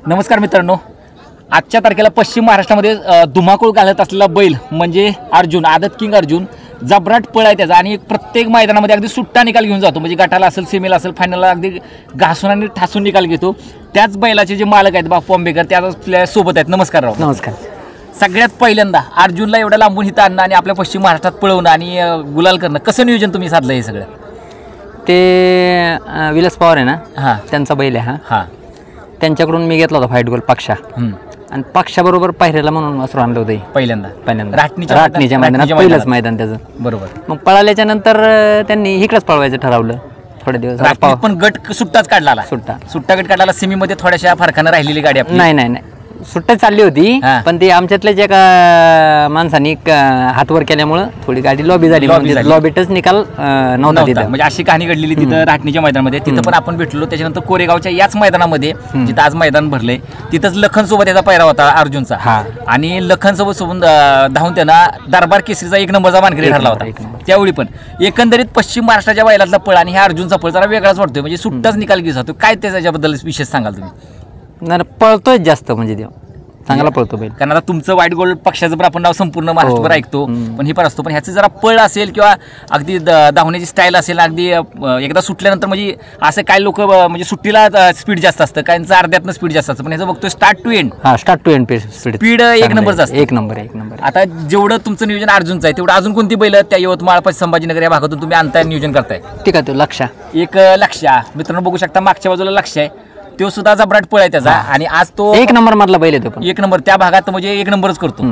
नमस्कार मित्रांनो, आजच्या तारखेला पश्चिम महाराष्ट्रामध्ये धुमाकूळ घालत असलेला बैल म्हणजे अर्जुन, आदत किंग अर्जुन. जबराट पळ आहे त्याचा आणि प्रत्येक मैदानामध्ये अगदी सुट्टा निकाल घेऊन जातो. म्हणजे गटाला असेल, सेमीला असेल, फायनलला अगदी घासून आणि ठासून निकाल घेतो. त्याच बैलाचे जे मालक आहेत बापू आंबेकर त्या आपल्या सोबत आहेत. नमस्कार राव. नमस्कार. सगळ्यात पहिल्यांदा अर्जुनला एवढ्या लांबून इथं आणणं आणि आपल्या पश्चिम महाराष्ट्रात पळवणं आणि गुलाल करणं, कसं नियोजन तुम्ही साधलं हे सगळं? ते विलास पवार आहे ना, हां त्यांचा बैल आहे. हां, त्यांच्याकडून मी घेतला होता फाईट गोल पक्षा, आणि पक्षाबरोबर पायऱ्याला म्हणून वासरू आणलं होतं पहिल्यांदा राटणीच्या मैदानात, पहिलंच मैदान त्याचं. बरोबर. मग पळाल्याच्या नंतर त्यांनी इकडेच पळवायचं ठरवलं. थोडे दिवस पण गट सुट्टाच काढला, सुट्टा गट काढला. सेमीमध्ये थोड्याशा फरकानं राहिलेली गाडी आपली. नाही सुट्टा चालली होती, पण ती आमच्यातल्याच एका माणसाने हातवर केल्यामुळं थोडी गाडी लॉबी झाली. लॉबीतच निकाल नव्हता तिथं. म्हणजे अशी कहाणी घडलेली तिथं राटणीच्या मैदानामध्ये. तिथं पण आपण भेटलो. त्याच्यानंतर कोरेगावच्या याच मैदानामध्ये जिथं आज मैदान भरले, तिथंच लखन सोबत याचा पैरा होता अर्जुनचा. आणि लखन सोबत धावून त्यांना दरबार केसरीचा 1 नंबरचा मानकरी ठरला होता. त्यावेळी पण एकंदरीत पश्चिम महाराष्ट्राच्या बैलातला पळ आणि ह्या अर्जुनचा पळ जरा वेगळाच वाटतोय. म्हणजे सुट्टाच निकाल घेत जातो. काय त्याच्याबद्दल विशेष सांगाल तुम्ही? नाही, पळतोय जास्त, म्हणजे देव चांगला पळतो बैल. कारण आता तुमचं व्हाईट गोल्ड पक्षाचं पण आपण नाव संपूर्ण महाराष्ट्रभर ऐकतो, पण हे पण असतो. पण ह्याचं जरा पळ असेल किंवा अगदी धावण्याची स्टाईल असेल, अगदी एकदा सुटल्यानंतर म्हणजे असं काय लोक म्हणजे सुट्टीला स्पीड जास्त असतं, काहींचं अर्ध्यातनं स्पीड जास्त असतं. पण ह्याचं बघतोय स्टार्ट टू एंड स्पीड 1 नंबरचं असतं. एक नंबर. आता जेवढं तुमचं नियोजन अर्जुनचं आहे, तेवढं अजून कोणती बैल त्या यवतमाळ संभाजीनगर या भागातून तुम्ही आणताय, नियोजन करताय? ठीक आहे. तो लक्ष मित्रांनो बघू शकता, मागच्या बाजूला लक्ष आहे. तो सुद्धा जबराट पळ आहे त्याचा. आणि आज तो 1 नंबर मधला बैल आहे. तो पण 1 नंबर त्या भागात म्हणजे 1 नंबरच करतो.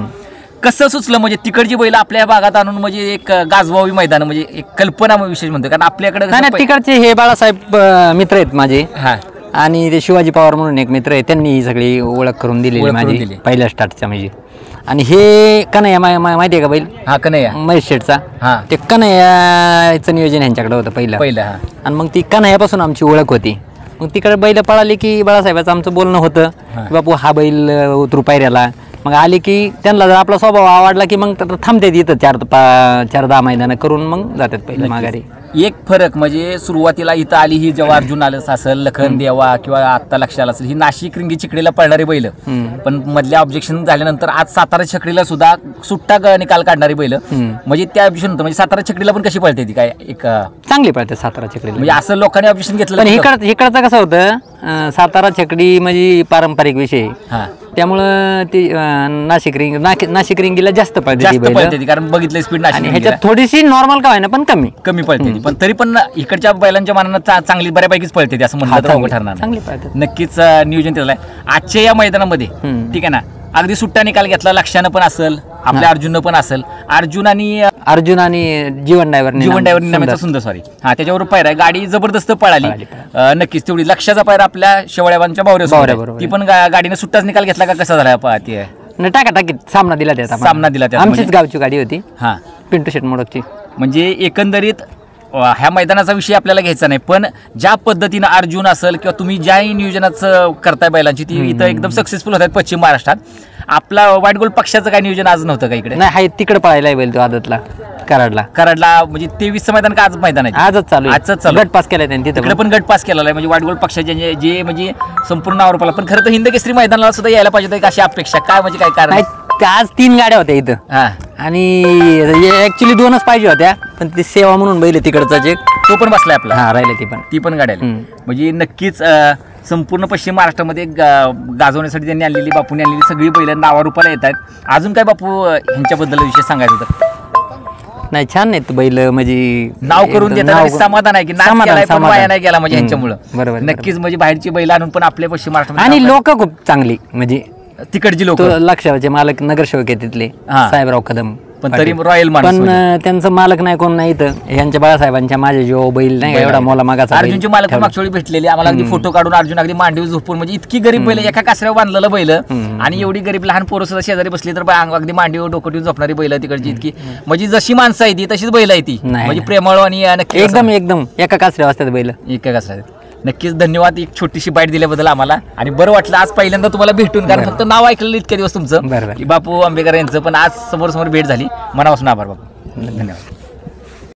कसं सुचलं म्हणजे तिकडची बैल आपल्या भागात आणून म्हणजे एक गाजवावी मैदान, म्हणजे एक कल्पना विशेष म्हणतो. कारण आपल्याकडे तिकडचे हे बाळासाहेब मित्र आहेत माझे, आणि ते शिवाजी पवार म्हणून एक मित्र आहे, त्यांनी ही सगळी ओळख करून दिलेली माझी पहिल्या स्टार्टच्या. म्हणजे आणि हे कन्हैया माहिती आहे का बैल? कन्हैया महेश शेठचा. ते कन्हैयाचं नियोजन यांच्याकडे होतं पहिलं. आणि मग ती कन्हैयापासून आमची ओळख होती. मग तिकडे बैल पळाली की बाळासाहेबाचं आमचं बोलणं होतं की बापू हा बैल उतरू पायऱ्याला. मग आले की त्यांना जर आपला स्वभाव आवडला की मग थांबतात इथं 4-10 मैदानं करून मग जातात पहिले माघारी. एक फरक म्हणजे सुरुवातीला इथं आली ही जेव्हा अर्जुन आलं असेल, लखन देवा किंवा आत्ता लक्षाला असेल, ही नाशिक रिंगी चिकडीला पळणारी बैल. पण मधल्या ऑब्जेक्शन झाल्यानंतर आज सातारा छकडीला सुद्धा सुट्टा निकाल काढणारी बैल. म्हणजे त्या ऑब्जेक्शन होतं. म्हणजे सातारा छकडीला पण कशी पळते ती? काय एक चांगली पळते सातारा छकडीला. म्हणजे असं लोकांनी ऑब्जेक्शन घेतलं. पण इकडचं कसं होतं, सातारा छकडी म्हणजे पारंपरिक विषय, त्यामुळं ती नाशिक रिंगीला जास्त पळते. कारण बघितलं स्पीड नाशिक, ह्याच्यात थोडीशी नॉर्मल का ना पण कमी पळते. पण तरी पण इकडच्या बैलांच्या मानानं चांगली बऱ्यापैकीच पळते असं म्हणलं तर ठरणार. नक्कीच नियोजन केलं आहे आजच्या या मैदानामध्ये. ठीक आहे ना, अगदी सुट्टा निकाल घेतला. लक्षानं पण असेल, आपल्या अर्जुननं पण असेल. अर्जुन आणि जीवन ड्रायव्हर नामाचा सुंदर त्याच्यावर पायरा गाडी जबरदस्त पळाली. नक्कीच तेवढी लक्षाचा पायरा आपल्या शेवळ्याबांच्या बावऱ्याबरोबर. ती पण गाडीने सुट्टाच निकाल घेतला का कसा झाला? पाहते टाकीत सामना दिला त्याचा. आमचीच गावची गाडी होती, पिंटू शेट मोडकची. म्हणजे एकंदरीत ह्या मैदानाचा विषय आपल्याला घ्यायचा नाही, पण ज्या पद्धतीनं अर्जुन असेल किंवा तुम्ही ज्या नियोजनाचं करताय बैलांची, ती इथं एकदम सक्सेसफुल होत आहेत पश्चिम महाराष्ट्रात. आपला व्हाईट गोल्ड पक्षाचं काय नियोजन आज नव्हतं का इकडे? नाही, तिकडे पळायला बैल तो आदतला कराडला. म्हणजे 23चं मैदान का आज मैदान आहे? आजच चालू. गट पास केलाय त्यांनी, तिकडे पण गट पास केलेला आहे. म्हणजे व्हाईट गोल्ड पक्षाचे जे म्हणजे संपूर्ण आरोपाला. पण खरं तर हिंद केसरी मैदानाला सुद्धा यायला पाहिजे अशी अपेक्षा. काय म्हणजे काय कारण? आज 3 गाड्या होत्या इथं, आणि ऍक्च्युली 2च पाहिजे होत्या, पण ती सेवा म्हणून बैल तिकडचा तो पण बसलाय आपला. राहिले ती पण गाड्या. म्हणजे नक्कीच संपूर्ण पश्चिम महाराष्ट्रामध्ये गाजवण्यासाठी त्यांनी आणलेली, बापूंनी आणलेली सगळी बैल नावारूपाला येत आहेत. अजून काय बापू ह्यांच्याबद्दल विषय सांगायचं होतं? नाही, छान नाही बैल, म्हणजे नाव करून देतात. समाधान आहे की वाया नाही गेला म्हणजे ह्यांच्यामुळं. बरोबर. नक्कीच म्हणजे बाहेरची बैल आणून पण आपल्या पश्चिम महाराष्ट्रामध्ये आणि लोक खूप चांगली, म्हणजे तिकडची लोक. लक्षाचे मालक नगरसेवक आहे तिथले, साहेबराव कदम. पण तरी रॉयल पण त्यांचं मालक नाही, कोण नाही इथं. यांच्या बाळासाहेबांच्या माझे जो बैल नाही एवढा मोला मागाचा. अर्जुनचे मालक मागच्या वेळी भेटलेले आम्हाला, अगदी फोटो काढून अर्जुन अगदी मांडीवर झोपून. म्हणजे इतकी गरीब बैल, एका कासऱ्यावर बांधलेलं बैल, आणि एवढी गरीब लहान पोरं सुद्धा शेजारी बसली तर अगदी मांडीवर डोकं ठेवून झोपणारी बैल तिकडची. इतकी म्हणजे जशी माणसं आहे ती तशीच बैल आहे ती. म्हणजे प्रेमळ आणि नक्की एकदम एका कासऱ्यावर असतात बैल, एका कासऱ्यात. नक्कीच धन्यवाद एक छोटीशी बाईट दिल्याबद्दल आम्हाला. आणि बरं वाटलं आज पहिल्यांदा तुम्हाला भेटून, कारण फक्त नाव ऐकलेलं इतके दिवस तुमचं की बापू आंबेकर यांचं, पण आज समोर भेट झाली. मनापासून आभार बापू. धन्यवाद.